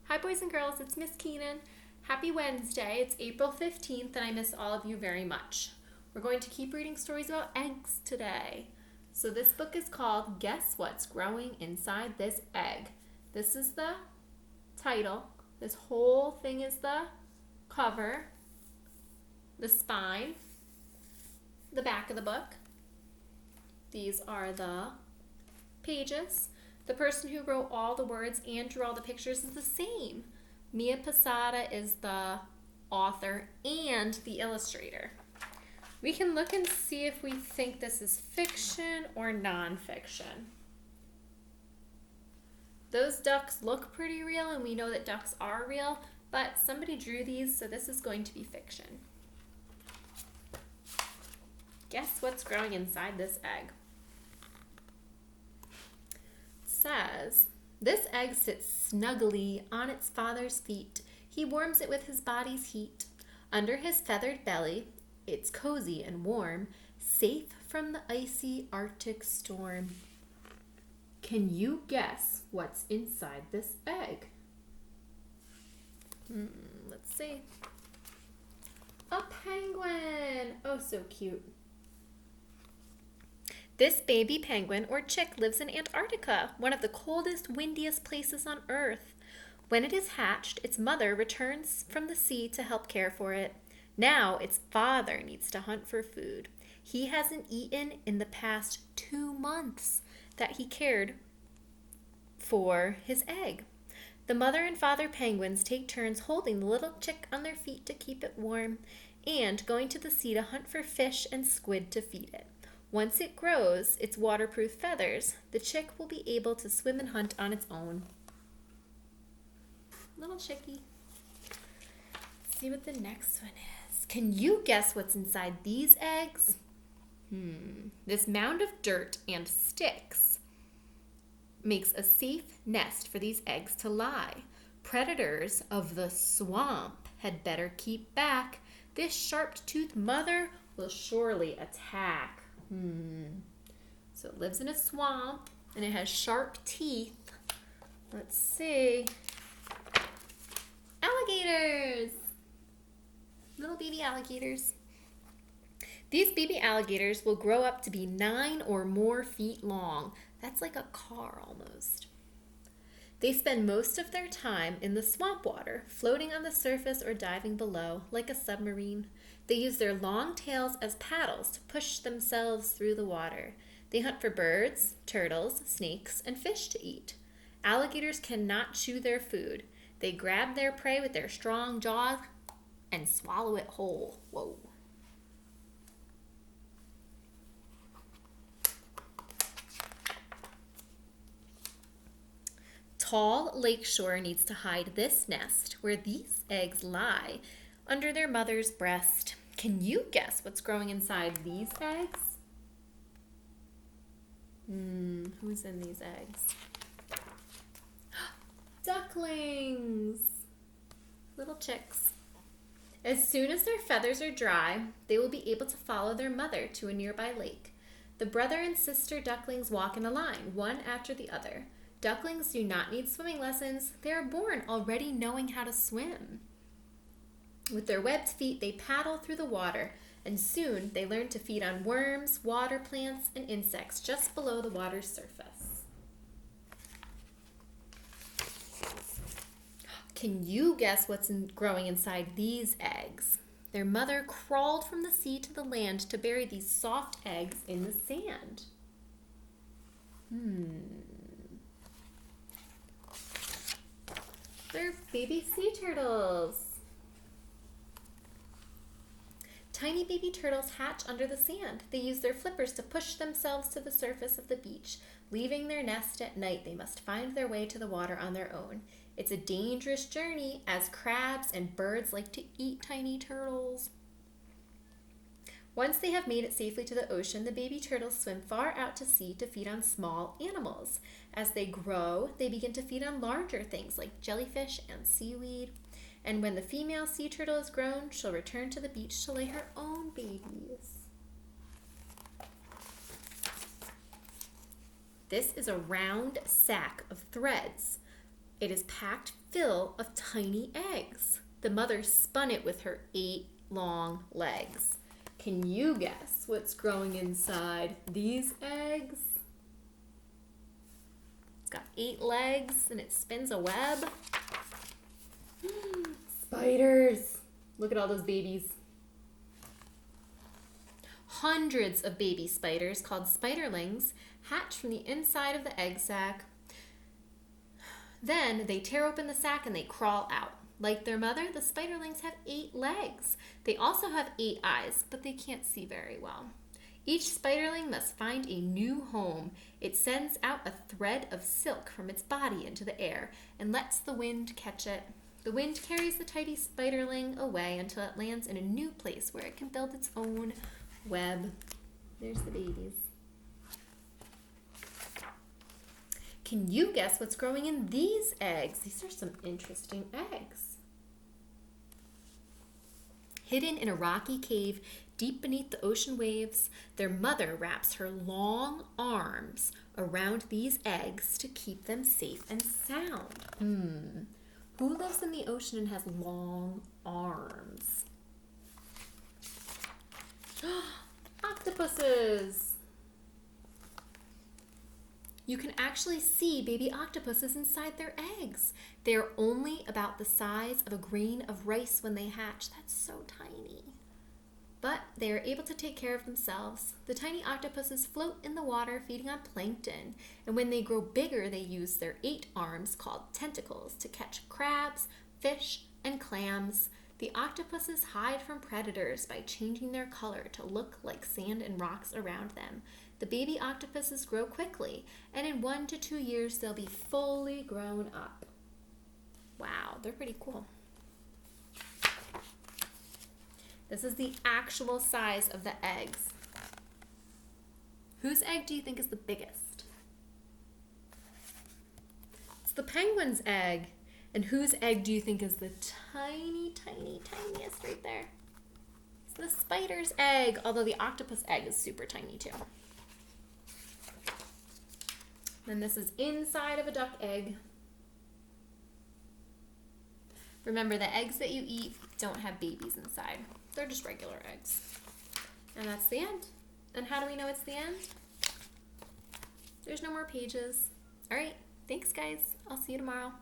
Hi boys and girls, it's Miss Keenan. Happy Wednesday. It's April 15th and I miss all of you very much. We're going to keep reading stories about eggs today. So this book is called Guess What's Growing Inside This Egg. This is the title. This whole thing is the cover, the spine, the back of the book. These are the pages. The person who wrote all the words and drew all the pictures is the same. Mia Posada is the author and the illustrator. We can look and see if we think this is fiction or nonfiction. Those ducks look pretty real, and we know that ducks are real, but somebody drew these, so this is going to be fiction. Guess what's growing inside this egg? Says, this egg sits snugly on its father's feet. He warms it with his body's heat. Under his feathered belly, it's cozy and warm, safe from the icy Arctic storm. Can you guess what's inside this egg? Let's see. A penguin! Oh, so cute. This baby penguin or chick lives in Antarctica, one of the coldest, windiest places on Earth. When it is hatched, its mother returns from the sea to help care for it. Now its father needs to hunt for food. He hasn't eaten in the past 2 months that he cared for his egg. The mother and father penguins take turns holding the little chick on their feet to keep it warm and going to the sea to hunt for fish and squid to feed it. Once it grows its waterproof feathers, the chick will be able to swim and hunt on its own. Little chickie. Let's see what the next one is. Can you guess what's inside these eggs? This mound of dirt and sticks makes a safe nest for these eggs to lie. Predators of the swamp had better keep back. This sharp-toothed mother will surely attack. So it lives in a swamp and it has sharp teeth. Let's see. Alligators! Little baby alligators. These baby alligators will grow up to be 9 or more feet long. That's like a car almost. They spend most of their time in the swamp water, floating on the surface or diving below, like a submarine. They use their long tails as paddles to push themselves through the water. They hunt for birds, turtles, snakes, and fish to eat. Alligators cannot chew their food. They grab their prey with their strong jaws and swallow it whole. Whoa. Tall lakeshore needs to hide this nest where these eggs lie under their mother's breast. Can you guess what's growing inside these eggs? Who's in these eggs? Ducklings! Little chicks. As soon as their feathers are dry, they will be able to follow their mother to a nearby lake. The brother and sister ducklings walk in a line, one after the other. Ducklings do not need swimming lessons. They are born already knowing how to swim. With their webbed feet, they paddle through the water, and soon they learn to feed on worms, water plants, and insects just below the water's surface. Can you guess what's growing inside these eggs? Their mother crawled from the sea to the land to bury these soft eggs in the sand. They're baby sea turtles. Tiny baby turtles hatch under the sand. They use their flippers to push themselves to the surface of the beach. Leaving their nest at night, they must find their way to the water on their own. It's a dangerous journey as crabs and birds like to eat tiny turtles. Once they have made it safely to the ocean, the baby turtles swim far out to sea to feed on small animals. As they grow, they begin to feed on larger things like jellyfish and seaweed. And when the female sea turtle is grown, she'll return to the beach to lay her own babies. This is a round sack of threads It is packed full of tiny eggs. The mother spun it with her 8 long legs. Can you guess what's growing inside these eggs? It's got 8 legs and it spins a web. Spiders! Look at all those babies. Hundreds of baby spiders, called spiderlings, hatch from the inside of the egg sac. Then they tear open the sac and they crawl out. Like their mother, the spiderlings have 8 legs. They also have 8 eyes, but they can't see very well. Each spiderling must find a new home. It sends out a thread of silk from its body into the air and lets the wind catch it. The wind carries the tiny spiderling away until it lands in a new place where it can build its own web. There's the babies. Can you guess what's growing in these eggs? These are some interesting eggs. Hidden in a rocky cave deep beneath the ocean waves, their mother wraps her long arms around these eggs to keep them safe and sound. Who lives in the ocean and has long arms? Octopuses! You can actually see baby octopuses inside their eggs. They are only about the size of a grain of rice when they hatch. That's so tiny. But they are able to take care of themselves. The tiny octopuses float in the water feeding on plankton. And when they grow bigger, they use their 8 arms called tentacles to catch crabs, fish, and clams. The octopuses hide from predators by changing their color to look like sand and rocks around them. The baby octopuses grow quickly, and in 1 to 2 years, they'll be fully grown up. Wow, they're pretty cool. This is the actual size of the eggs. Whose egg do you think is the biggest? It's the penguin's egg. And whose egg do you think is the tiniest right there? It's the spider's egg, although the octopus egg is super tiny too. Then this is inside of a duck egg. Remember, the eggs that you eat don't have babies inside. They're just regular eggs. And that's the end. And how do we know it's the end? There's no more pages. All right, thanks guys. I'll see you tomorrow.